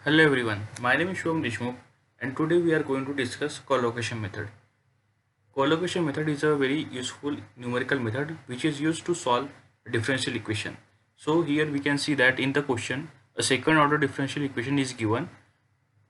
Hello everyone, my name is Shubham Deshmukh and today we are going to discuss collocation method. Collocation method is a very useful numerical method which is used to solve a differential equation. So here we can see that in the question a second order differential equation is given,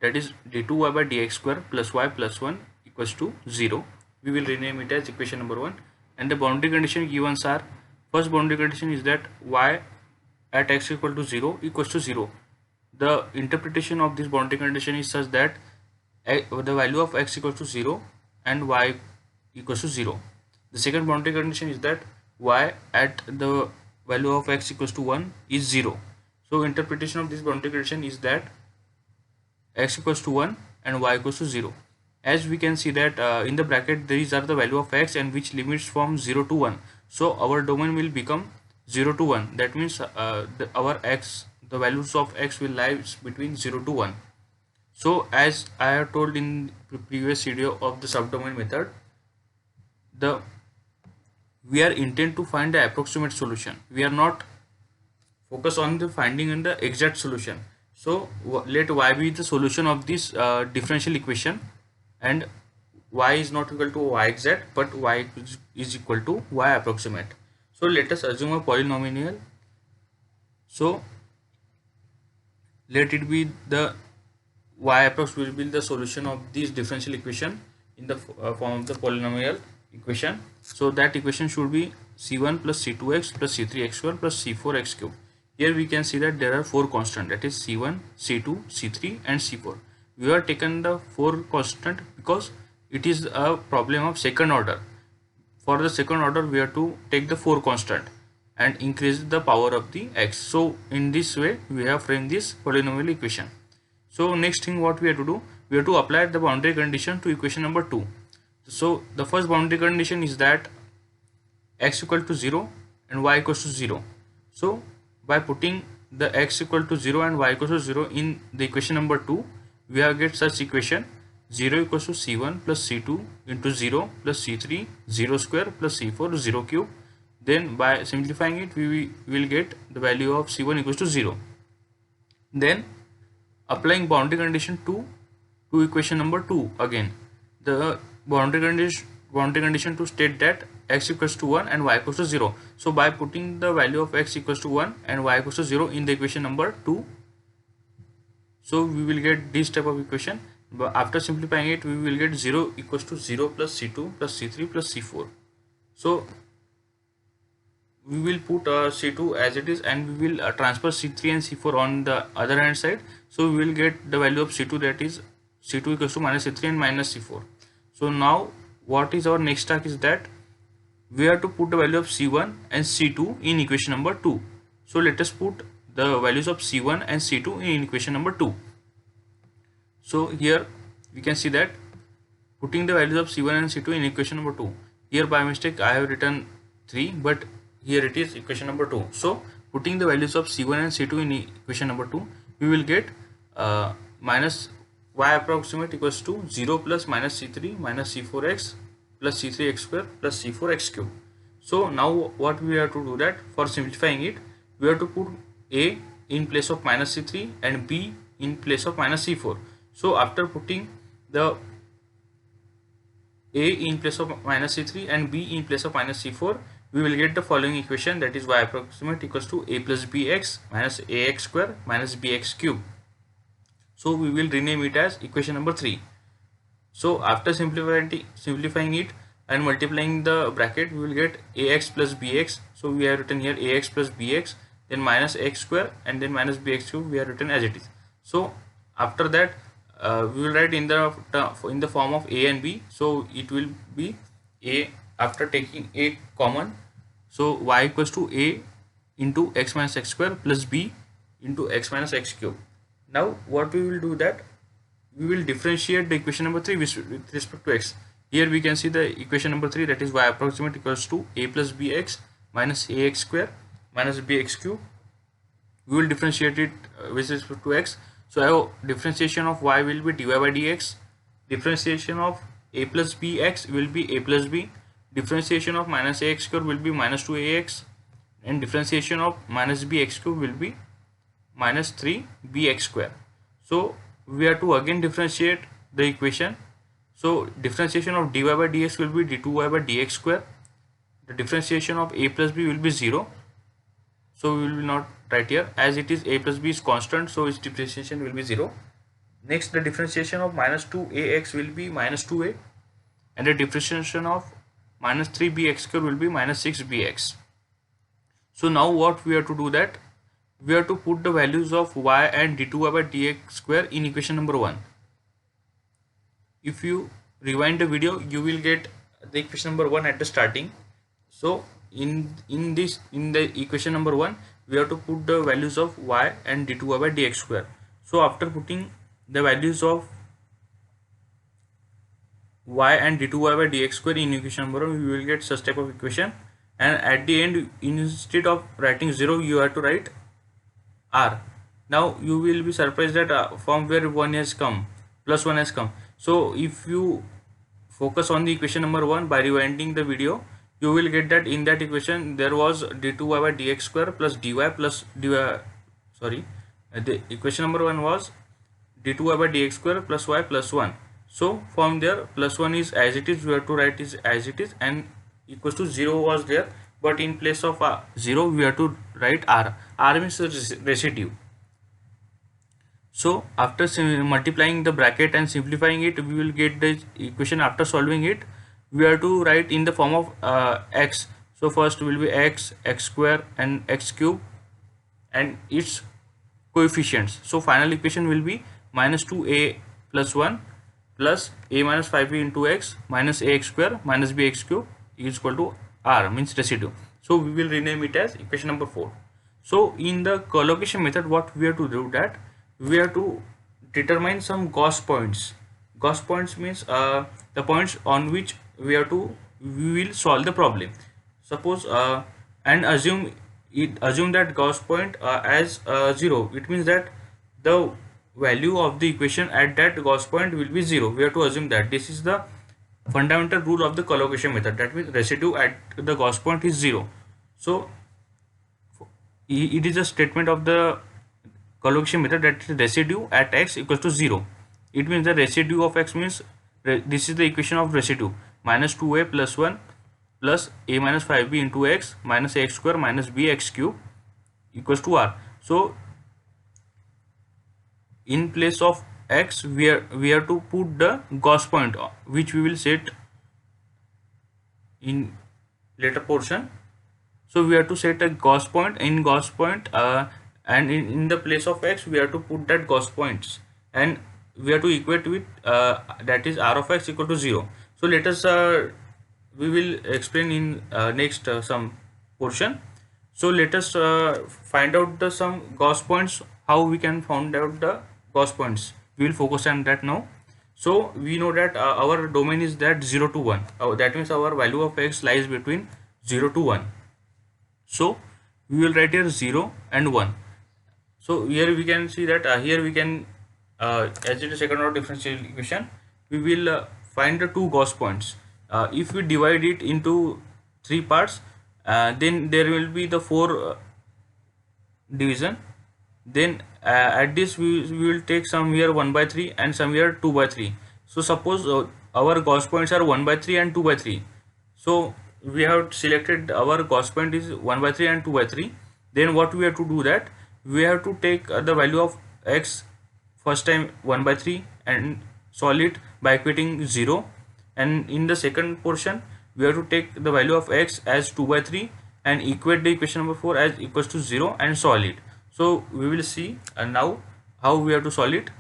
that is d2y by dx square plus y plus 1 equals to 0. We will rename it as equation number 1 and the boundary condition given are, first boundary condition is that y at x equal to 0 equals to 0. The interpretation of this boundary condition is such that the value of x equals to 0 and y equals to 0. The second boundary condition is that y at the value of x equals to 1 is 0. So interpretation of this boundary condition is that x equals to 1 and y equals to 0. As we can see that in the bracket these are the value of x and which limits from 0 to 1. So our domain will become 0 to 1. That means the values of x will lie between 0 to 1. So as I have told in the previous video of the subdomain method, we are intent to find the approximate solution. We are not focus on the finding in the exact solution. So let y be the solution of this differential equation, and y is not equal to y exact but y is equal to y approximate. So let us assume a polynomial. So let it be the y approx will be the solution of this differential equation in the form of the polynomial equation. So that equation should be c1 plus c2x plus c3x square plus c4x cube. Here we can see that there are four constants, that is c1, c2, c3 and c4. We have taken the four constant because it is a problem of second order. For the second order we have to take the four constant and increase the power of the x. So in this way we have framed this polynomial equation. So next thing what we have to do, we have to apply the boundary condition to equation number 2. So the first boundary condition is that x equal to 0 and y equals to 0. So by putting the x equal to 0 and y equals to 0 in the equation number 2, we have get such equation 0 equals to c1 plus c2 into 0 plus c3 0 square plus c4 0 cube. Then by simplifying it we will get the value of c1 equals to 0. Then applying boundary condition to equation number 2 again. The boundary condition to state that x equals to 1 and y equals to 0. So by putting the value of x equals to 1 and y equals to 0 in the equation number 2, so we will get this type of equation. But after simplifying it we will get 0 equals to 0 plus c2 plus c3 plus c4. So we will put c2 as it is and we will transfer c3 and c4 on the other hand side. So we will get the value of c2, that is c2 equals to minus c3 and minus c4. So now what is our next task is that we have to put the value of c1 and c2 in equation number 2. So let us put the values of c1 and c2 in equation number 2. So here we can see that putting the values of c1 and c2 in equation number 2. Here by mistake I have written 3, but here it is equation number 2. So putting the values of c1 and c2 in equation number 2, we will get minus y approximate equals to 0 plus minus c3 minus c4x plus c3x square plus c4x cube. So now what we have to do, that for simplifying it we have to put a in place of minus c3 and b in place of minus c4. So after putting the a in place of minus c3 and b in place of minus c4, we will get the following equation, that is y approximate equals to a plus bx minus ax square minus bx cube. So we will rename it as equation number 3. So after simplifying it and multiplying the bracket, we will get ax plus bx. So we have written here ax plus bx, then minus x square and then minus bx cube we have written as it is. So after that we will write in the form of a and b. So it will be a after taking a common. So y equals to a into x minus x square plus b into x minus x cube. Now what we will do, that we will differentiate the equation number 3 with respect to x. Here we can see the equation number 3, that is y approximate equals to a plus bx minus ax square minus bx cube. We will differentiate it with respect to x. So our differentiation of y will be dy by dx. Differentiation of a plus bx will be a plus b. Differentiation of minus ax square will be minus 2ax, and differentiation of minus bx cube will be minus 3 bx square. So we have to again differentiate the equation. So differentiation of dy by dx will be d2y by dx square. The differentiation of a plus b will be 0. So we will not write here, as it is a plus b is constant, so its differentiation will be 0. Next, the differentiation of minus 2ax will be minus 2a, and the differentiation of minus 3bx square will be minus 6bx. So now what we have to do, that we have to put the values of y and d2y by dx square in equation number 1. If you rewind the video, you will get the equation number 1 at the starting. So in the equation number 1, we have to put the values of y and d2y by dx square. So after putting the values of y and d2y by dx square in equation number 1, we will get such type of equation, and at the end, instead of writing 0, you have to write r. Now you will be surprised that from where 1 has come, plus 1 has come. So if you focus on the equation number 1 by rewinding the video, you will get that in that equation there was d2y by dx square plus dy plus dy, the equation number 1 was d2y by dx square plus y plus 1. So from there, plus 1 is as it is, we have to write is as it is, and equals to 0 was there, but in place of 0 we have to write r. R means residue. So after multiplying the bracket and simplifying it, we will get the equation. After solving it, we have to write in the form of x. So first will be x, x square and x cube and its coefficients. So final equation will be minus 2a plus 1 plus a minus 5b into x minus ax square minus bx cube is equal to r, means residue. So we will rename it as equation number 4. So in the collocation method, what we have to do, that we have to determine some Gauss points. Gauss points means the points on which we will solve the problem. Suppose and assume that Gauss point as 0. It means that the value of the equation at that Gauss point will be 0. We have to assume that. This is the fundamental rule of the collocation method, that means residue at the Gauss point is 0. So it is a statement of the collocation method that residue at x equals to 0. It means the residue of x means this is the equation of residue, minus 2a plus 1 plus a minus 5b into x minus ax square minus bx cube equals to r. So in place of x, we have to put the Gauss point, which we will set in later portion. So we have to set a Gauss point in Gauss point, and in the place of x, we have to put that Gauss points, and we have to equate with that is r of x equal to 0. So let us we will explain in next some portion. So let us find out the some Gauss points, how we can find out the Gauss points. We will focus on that now. So we know that our domain is that 0 to 1. That means our value of x lies between 0 to 1. So we will write here 0 and 1. So here we can see that here we can as it is second order differential equation, we will find the two Gauss points. If we divide it into 3 parts, then there will be the 4 division. Then at this we will take some here 1 by 3 and some here 2 by 3. So suppose our Gauss points are 1 by 3 and 2 by 3. So we have selected our Gauss point is 1 by 3 and 2 by 3. Then what we have to do, that we have to take the value of x first time 1 by 3 and solve it by equating 0, and in the second portion we have to take the value of x as 2 by 3 and equate the equation number 4 as equals to 0 and solve it. So we will see now how we have to solve it.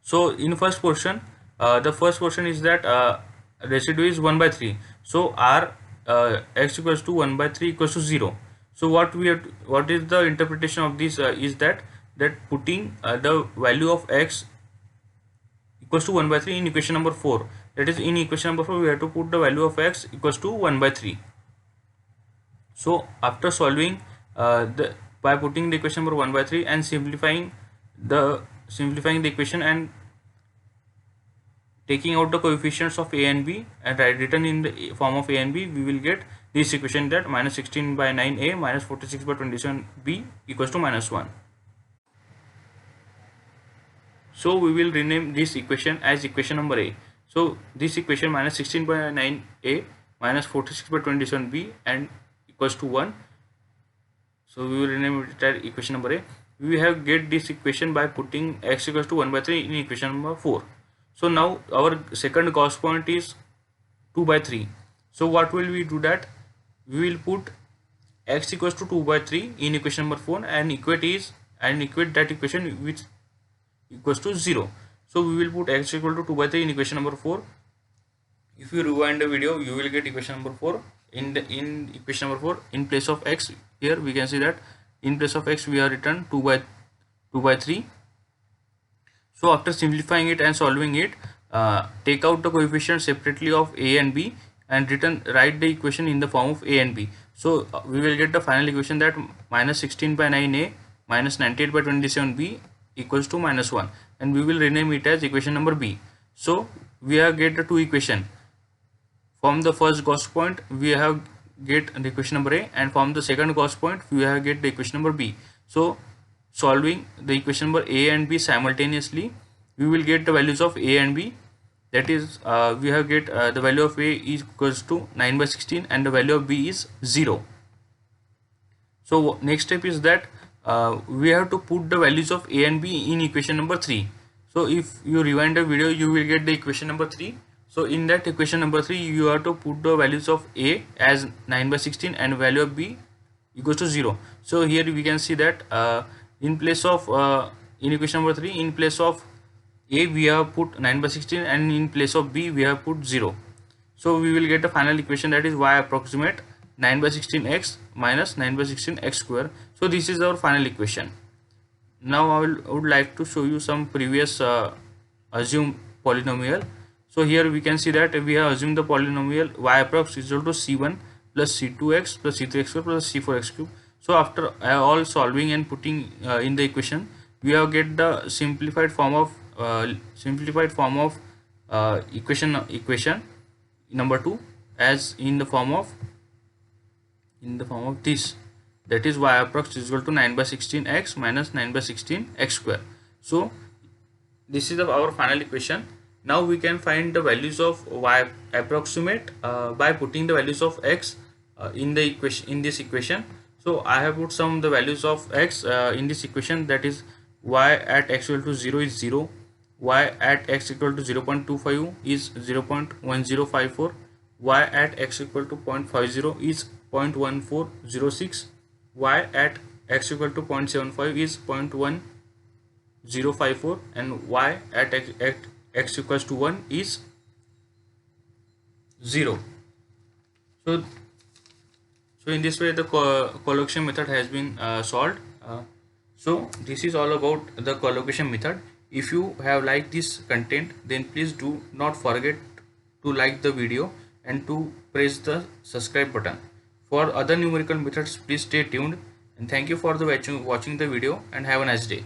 So in first portion, the first portion is that residue is 1 by 3. So r x equals to 1 by 3 equals to 0. So what is the interpretation of this is that putting the value of x equals to 1 by 3 in equation number 4. That is, in equation number 4 we have to put the value of x equals to 1 by 3. So after solving by putting the equation number 1 by 3 and simplifying the equation and taking out the coefficients of a and b and written in the form of a and b, we will get this equation, that minus 16 by 9a minus 46 by 27b equals to minus 1. So we will rename this equation as equation number A. So this equation minus 16 by 9A minus 46 by 27B and equals to 1. So we will rename it as equation number A. We have get this equation by putting x equals to 1 by 3 in equation number 4. So now our second Gauss point is 2 by 3. So what will we do that? We will put x equals to 2 by 3 in equation number 4 and equate that equation which equals to 0. So we will put x equal to 2 by 3 in equation number 4. If you rewind the video, you will get equation number 4. In equation number 4, in place of x, here we can see that in place of x we have written 2 by 3. So after simplifying it and solving it, take out the coefficients separately of a and b and write the equation in the form of a and b. So we will get the final equation that minus 16 by 9a minus 98 by 27b equals to minus 1, and we will rename it as equation number b. So we have get the two equation. From the first Gauss point we have get the equation number a, and from the second Gauss point we have get the equation number b. So solving the equation number a and b simultaneously, we will get the values of a and b. That is, we have get the value of a is equals to 9 by 16 and the value of b is 0. So next step is that we have to put the values of a and b in equation number 3. So if you rewind the video, you will get the equation number 3. So in that equation number 3, you have to put the values of a as 9 by 16 and value of b equals to 0. So here we can see that in place of in equation number 3, in place of a we have put 9 by 16 and in place of b we have put 0. So we will get the final equation, that is y approximate 9 by 16x minus 9 by 16x square. So this is our final equation. Now I would like to show you some previous assumed polynomial. So here we can see that we have assumed the polynomial y approx is equal to c1 plus c2x plus c3x square plus c4x cube. So after all solving and putting in the equation, we have get the simplified form of equation number 2 as in the form of this, that is y approx is equal to 9 by 16x minus 9 by 16x square. So this is our final equation. Now we can find the values of y approximate by putting the values of x in this equation. So I have put some the values of x in this equation, that is y at x equal to 0 is 0, y at x equal to 0.25 is 0.1054, y at x equal to 0.50 is 0.1406, y at x equal to 0.75 is 0.1054, and y at x equals to 1 is 0. So in this way the collocation method has been solved. So this is all about the collocation method. If you have liked this content, then please do not forget to like the video and to press the subscribe button. For other numerical methods, please stay tuned, and thank you for watching the video, and have a nice day.